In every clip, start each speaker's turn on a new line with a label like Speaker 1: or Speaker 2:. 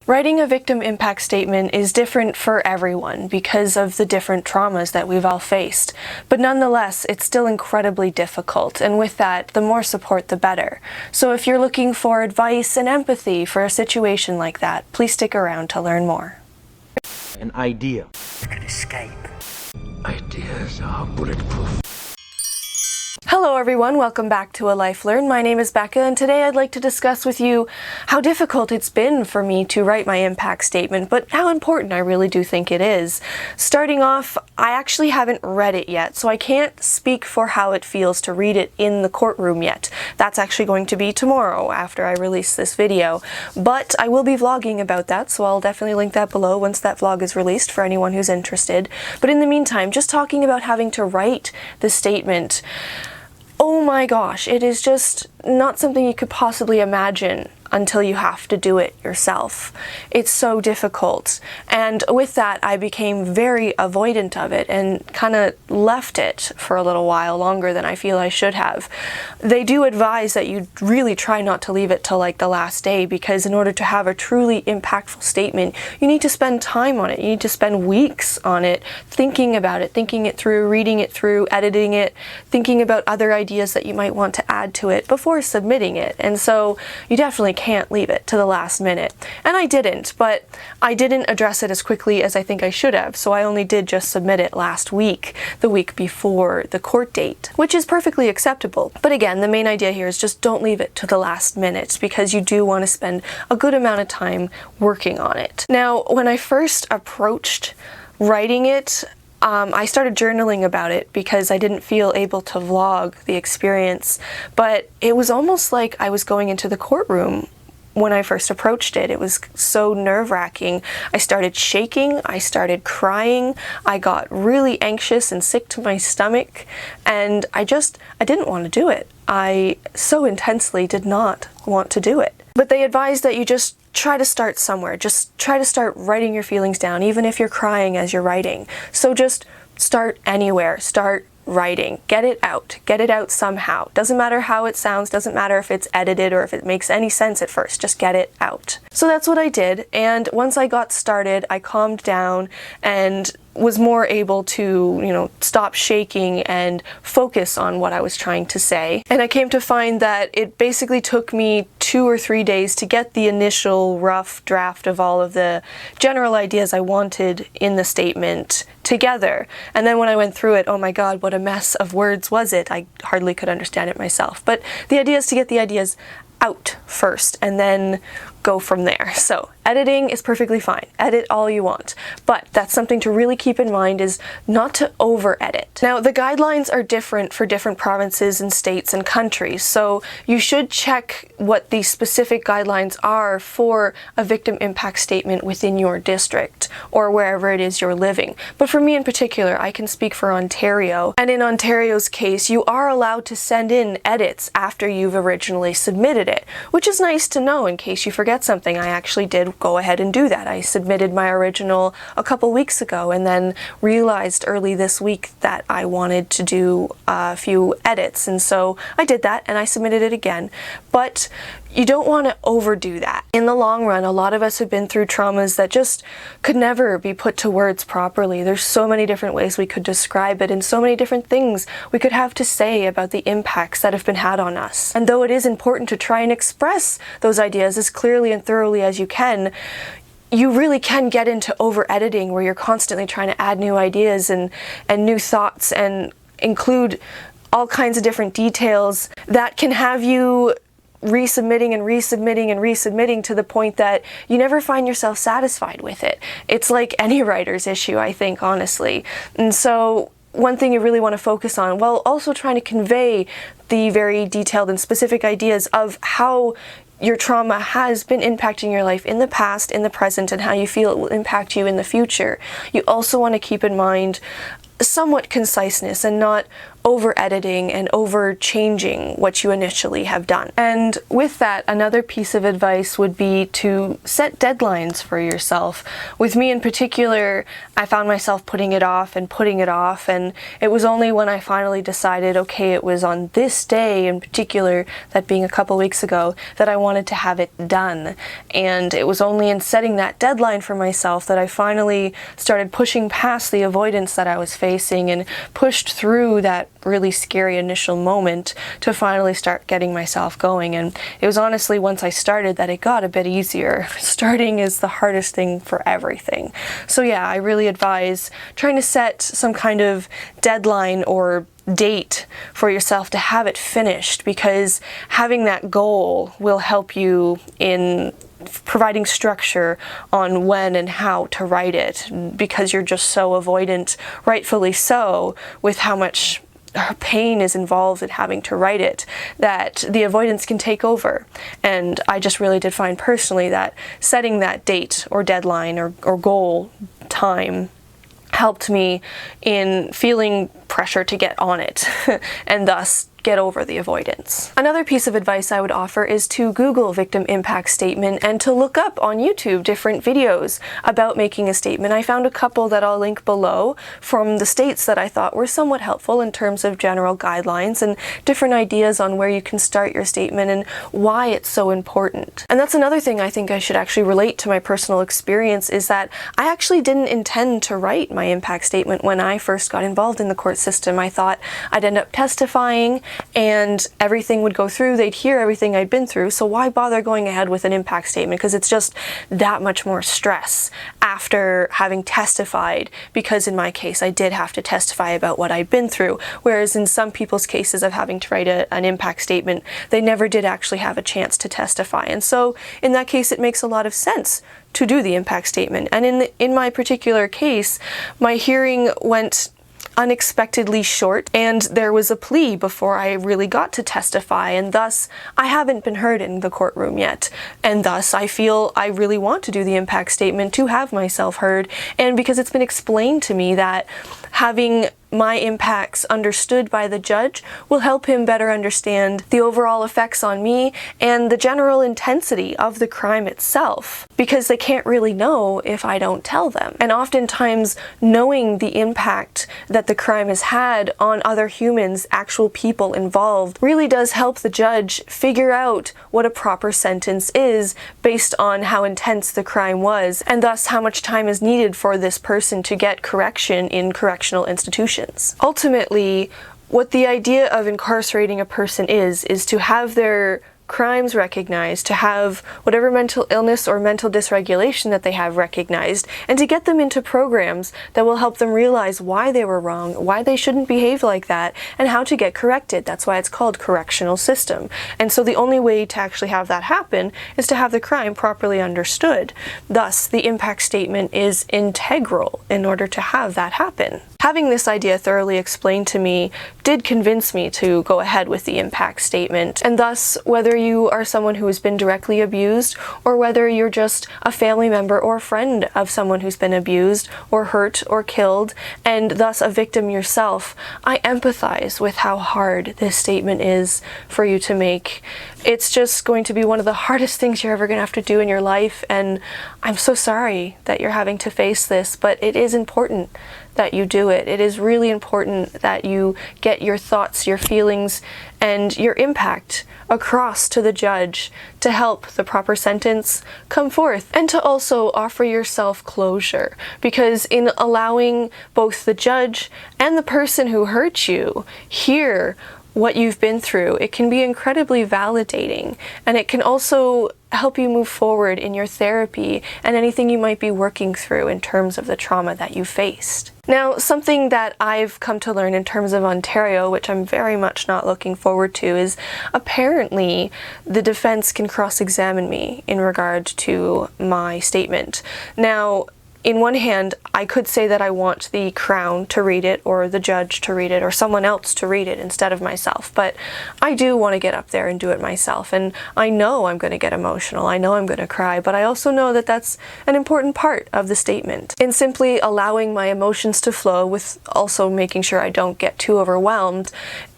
Speaker 1: Writing a victim impact statement is different for everyone because of the different traumas that we've all faced. But nonetheless, it's still incredibly difficult, and with that, the more support the better. So if you're looking for advice and empathy for a situation like that, please stick around to learn more.
Speaker 2: An idea
Speaker 3: can escape.
Speaker 2: Ideas are bulletproof.
Speaker 1: Hello everyone, welcome back to ALifeLearned. My name is Becca, and today I'd like to discuss with you how difficult it's been for me to write my impact statement, but how important I really do think it is. Starting off, I actually haven't read it yet, so I can't speak for how it feels to read it in the courtroom yet. That's actually going to be tomorrow after I release this video, but I will be vlogging about that, so I'll definitely link that below once that vlog is released for anyone who's interested. But in the meantime, just talking about having to write the statement, oh my gosh, it is just not something you could possibly imagine until you have to do it yourself. It's so difficult. And with that, I became very avoidant of it and kind of left it for a little while longer than I feel I should have. They do advise that you really try not to leave it till like the last day, because in order to have a truly impactful statement, you need to spend time on it. You need to spend weeks on it, thinking about it, thinking it through, reading it through, editing it, thinking about other ideas that you might want to add to it before submitting it. And so you definitely can't leave it to the last minute. And I didn't, but I didn't address it as quickly as I think I should have, so I only did just submit it last week, the week before the court date, which is perfectly acceptable. But again, the main idea here is just don't leave it to the last minute, because you do want to spend a good amount of time working on it. Now, when I first approached writing it, I started journaling about it because I didn't feel able to vlog the experience, but it was almost like I was going into the courtroom when I first approached it. It was so nerve-wracking. I started shaking, I started crying, I got really anxious and sick to my stomach, and I didn't want to do it. I so intensely did not want to do it. But they advised that you just try to start somewhere. Just try to start writing your feelings down, even if you're crying as you're writing. So just start anywhere. Start writing. Get it out somehow. Doesn't matter how it sounds, doesn't matter if it's edited or if it makes any sense at first, just get it out. So that's what I did, and once I got started, I calmed down and was more able to, stop shaking and focus on what I was trying to say. And I came to find that it basically took me 2 or 3 days to get the initial rough draft of all of the general ideas I wanted in the statement together. And then when I went through it, oh my god, what a mess of words was it. I hardly could understand it myself. But the idea is to get the ideas out first and then go from there. So editing is perfectly fine. Edit all you want. But that's something to really keep in mind, is not to over edit. Now, the guidelines are different for different provinces and states and countries, so you should check what the specific guidelines are for a victim impact statement within your district or wherever it is you're living. But for me in particular, I can speak for Ontario, and in Ontario's case, you are allowed to send in edits after you've originally submitted it, which is nice to know in case you forget something. I actually did go ahead and do that. I submitted my original a couple weeks ago and then realized early this week that I wanted to do a few edits, and so I did that and I submitted it again. But you don't want to overdo that. In the long run, a lot of us have been through traumas that just could never be put to words properly. There's so many different ways we could describe it and so many different things we could have to say about the impacts that have been had on us. And though it is important to try and express those ideas as clearly and thoroughly as you can, you really can get into over-editing where you're constantly trying to add new ideas and new thoughts and include all kinds of different details that can have you resubmitting and resubmitting and resubmitting to the point that you never find yourself satisfied with it. It's like any writer's issue, I think, honestly. And so one thing you really want to focus on, while also trying to convey the very detailed and specific ideas of how your trauma has been impacting your life in the past, in the present, and how you feel it will impact you in the future, you also want to keep in mind somewhat conciseness and not over-editing and over-changing what you initially have done. And with that, another piece of advice would be to set deadlines for yourself. With me in particular, I found myself putting it off, and it was only when I finally decided, okay, it was on this day in particular, that being a couple weeks ago, that I wanted to have it done. And it was only in setting that deadline for myself that I finally started pushing past the avoidance that I was facing and pushed through that really scary initial moment to finally start getting myself going. And it was honestly once I started that it got a bit easier. Starting is the hardest thing for everything. So yeah, I really advise trying to set some kind of deadline or date for yourself to have it finished, because having that goal will help you in providing structure on when and how to write it, because you're just so avoidant, rightfully so, with how much pain is involved in having to write it, that the avoidance can take over. And I just really did find personally that setting that date or deadline or goal time helped me in feeling pressure to get on it and thus get over the avoidance. Another piece of advice I would offer is to Google victim impact statement and to look up on YouTube different videos about making a statement. I found a couple that I'll link below from the states that I thought were somewhat helpful in terms of general guidelines and different ideas on where you can start your statement and why it's so important. And that's another thing I think I should actually relate to my personal experience, is that I actually didn't intend to write my impact statement when I first got involved in the court system. I thought I'd end up testifying and everything would go through, they'd hear everything I'd been through, so why bother going ahead with an impact statement, because it's just that much more stress after having testified, because in my case I did have to testify about what I'd been through, whereas in some people's cases of having to write an impact statement, they never did actually have a chance to testify. And so in that case it makes a lot of sense to do the impact statement. And in my particular case, my hearing went unexpectedly short, and there was a plea before I really got to testify, and thus I haven't been heard in the courtroom yet, and thus I feel I really want to do the impact statement to have myself heard, and because it's been explained to me that having my impacts understood by the judge will help him better understand the overall effects on me and the general intensity of the crime itself, because they can't really know if I don't tell them. And oftentimes knowing the impact that the crime has had on other humans, actual people involved, really does help the judge figure out what a proper sentence is based on how intense the crime was, and thus how much time is needed for this person to get correction in correctional institutions. Ultimately, what the idea of incarcerating a person is to have their crimes recognized, to have whatever mental illness or mental dysregulation that they have recognized, and to get them into programs that will help them realize why they were wrong, why they shouldn't behave like that, and how to get corrected. That's why it's called correctional system. And so the only way to actually have that happen is to have the crime properly understood. Thus, the impact statement is integral in order to have that happen. Having this idea thoroughly explained to me did convince me to go ahead with the impact statement, and thus, whether you are someone who has been directly abused, or whether you're just a family member or friend of someone who's been abused or hurt or killed, and thus a victim yourself, I empathize with how hard this statement is for you to make. It's just going to be one of the hardest things you're ever going to have to do in your life, and I'm so sorry that you're having to face this, but it is important that you do it. It is really important that you get your thoughts, your feelings, and your impact across to the judge to help the proper sentence come forth, and to also offer yourself closure, because in allowing both the judge and the person who hurt you hear what you've been through, it can be incredibly validating, and it can also help you move forward in your therapy and anything you might be working through in terms of the trauma that you faced. Now, something that I've come to learn in terms of Ontario, which I'm very much not looking forward to, is apparently the defense can cross-examine me in regard to my statement. Now, in one hand, I could say that I want the Crown to read it, or the judge to read it, or someone else to read it instead of myself, but I do want to get up there and do it myself, and I know I'm going to get emotional, I know I'm going to cry, but I also know that that's an important part of the statement. In simply allowing my emotions to flow, with also making sure I don't get too overwhelmed,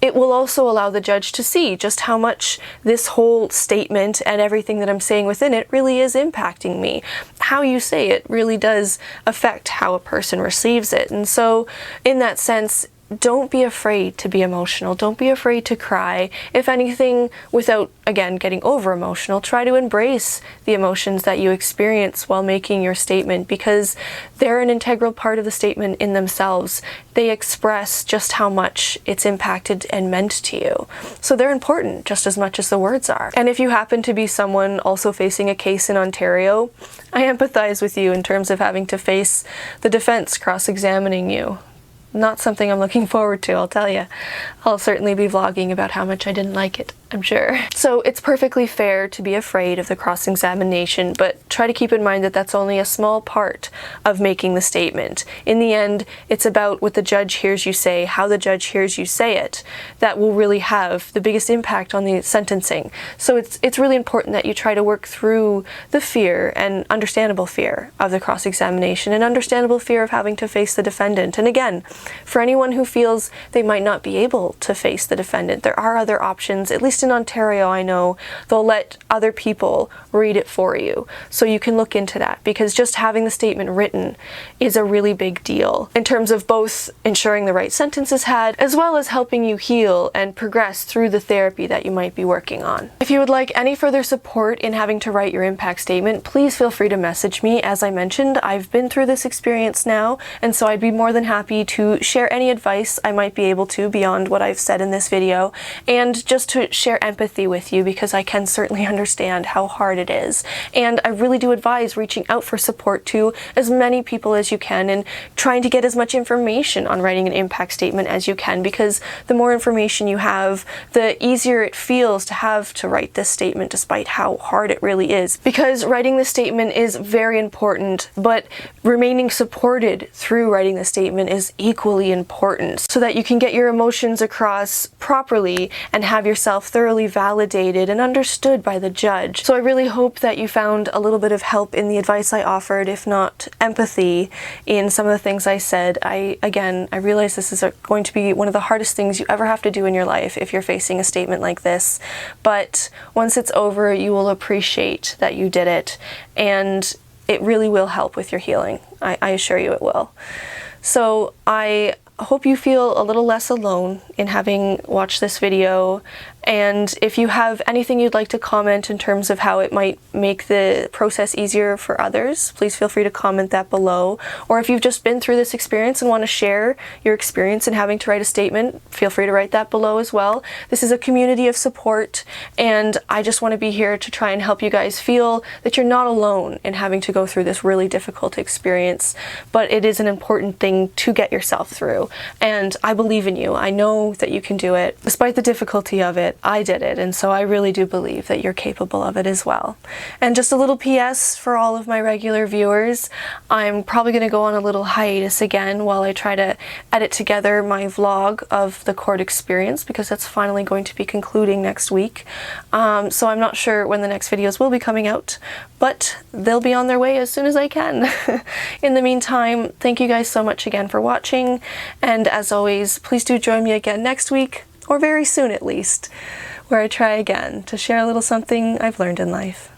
Speaker 1: it will also allow the judge to see just how much this whole statement and everything that I'm saying within it really is impacting me. How you say it really does affect how a person receives it. And so, in that sense, don't be afraid to be emotional. Don't be afraid to cry. If anything, without, again, getting over emotional, try to embrace the emotions that you experience while making your statement, because they're an integral part of the statement in themselves. They express just how much it's impacted and meant to you. So they're important just as much as the words are. And if you happen to be someone also facing a case in Ontario, I empathize with you in terms of having to face the defense cross-examining you. Not something I'm looking forward to, I'll tell you. I'll certainly be vlogging about how much I didn't like it, I'm sure. So it's perfectly fair to be afraid of the cross-examination, but try to keep in mind that that's only a small part of making the statement. In the end, it's about what the judge hears you say, how the judge hears you say it, that will really have the biggest impact on the sentencing. So it's really important that you try to work through the fear, and understandable fear, of the cross-examination, and understandable fear of having to face the defendant. And again, for anyone who feels they might not be able to face the defendant, there are other options. At least in Ontario, I know they'll let other people read it for you. So you can look into that, because just having the statement written is a really big deal in terms of both ensuring the right sentence is had, as well as helping you heal and progress through the therapy that you might be working on. If you would like any further support in having to write your impact statement, please feel free to message me. As I mentioned, I've been through this experience now, and so I'd be more than happy to share any advice I might be able to beyond what I've said in this video, and just to share empathy with you, because I can certainly understand how hard it is. And I really do advise reaching out for support to as many people as you can, and trying to get as much information on writing an impact statement as you can, because the more information you have, the easier it feels to have to write this statement, despite how hard it really is. Because writing the statement is very important, but remaining supported through writing the statement is equally important, so that you can get your emotions across properly and have yourself thoroughly validated and understood by the judge. So I really hope that you found a little bit of help in the advice I offered, if not empathy, in some of the things I said. I realize this is going to be one of the hardest things you ever have to do in your life if you're facing a statement like this, but once it's over, you will appreciate that you did it, and it really will help with your healing. I assure you it will. So I hope you feel a little less alone in having watched this video, and if you have anything you'd like to comment in terms of how it might make the process easier for others, please feel free to comment that below. Or if you've just been through this experience and want to share your experience in having to write a statement, feel free to write that below as well. This is a community of support, and I just want to be here to try and help you guys feel that you're not alone in having to go through this really difficult experience, but it is an important thing to get yourself through. And I believe in you. I know that you can do it. Despite the difficulty of it, I did it, and so I really do believe that you're capable of it as well. And just a little PS for all of my regular viewers, I'm probably going to go on a little hiatus again while I try to edit together my vlog of the court experience, because that's finally going to be concluding next week. So I'm not sure when the next videos will be coming out, but they'll be on their way as soon as I can. In the meantime, thank you guys so much again for watching, and as always, please do join me again next week, or very soon at least, where I try again to share a little something I've learned in life.